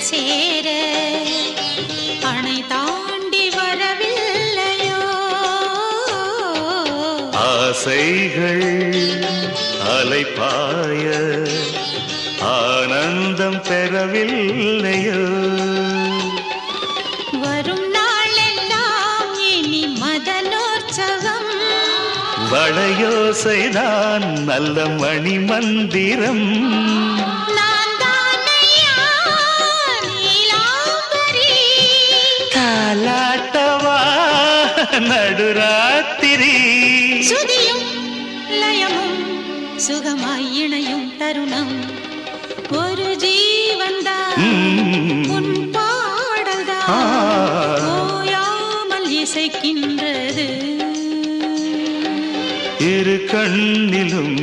சேர அணை தாண்டி வரவில்லையோ ஆசைகள் அலைப்பாய ஆனந்தம் பெறவில்லையோ வரும் நாளெல்லாம் இனி மதனோற்சவம் வளையோசைதான் நல்ல மணி மந்திரம் தாலாட்டவா நடுராத்திரி சுதியும் லயமும் சுகமாய் இணையும் தருணம் ஒரு ஜீவன்தான் உன் பாடல்தான் ஓயாமல் இசைக்கின்றது இரு கண்ணிலும்